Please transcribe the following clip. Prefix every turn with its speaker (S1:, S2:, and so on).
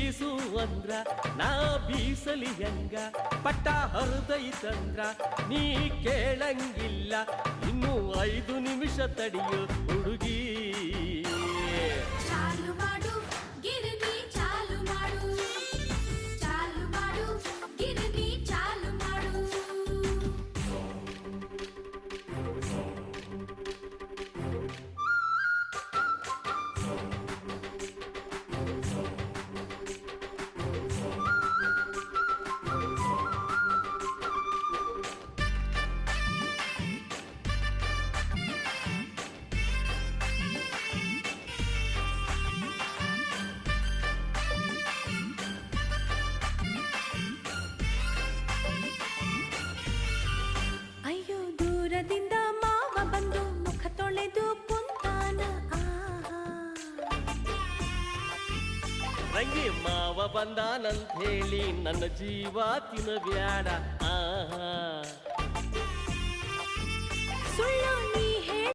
S1: ಬೀಸು ಅಂದ್ರ ನಾ ಬೀಸಲಿ ಹೆಂಗ ಪಟ್ಟ ಹರಿದೈತಂದ್ರ ನೀ ಕೇಳಂಗಿಲ್ಲ ಇನ್ನು 5 ನಿಮಿಷ ತಡಿಯೋ ಹುಡುಗಿ
S2: ಚಾಲು ಮಾಡು ಗಿರ್ನಿ ಚಾಲು ಮಾಡು ಚಾಲು ಮಾಡು ಗಿರ್ನಿ ಚಾಲು ಮಾಡು ಅಯ್ಯೋ ದೂರದಿಂದ ಮಾವ ಬಂದು ಮುಖ ತೊಳೆದು ಕುಂತಾನ
S1: ರಂಗಿ ಮಾವ ಬಂದಾನಂತ ಹೇಳಿ ನನ್ನ ಜೀವ ತಿನ್ನಬ್ಯಾಡ ಆಹಾ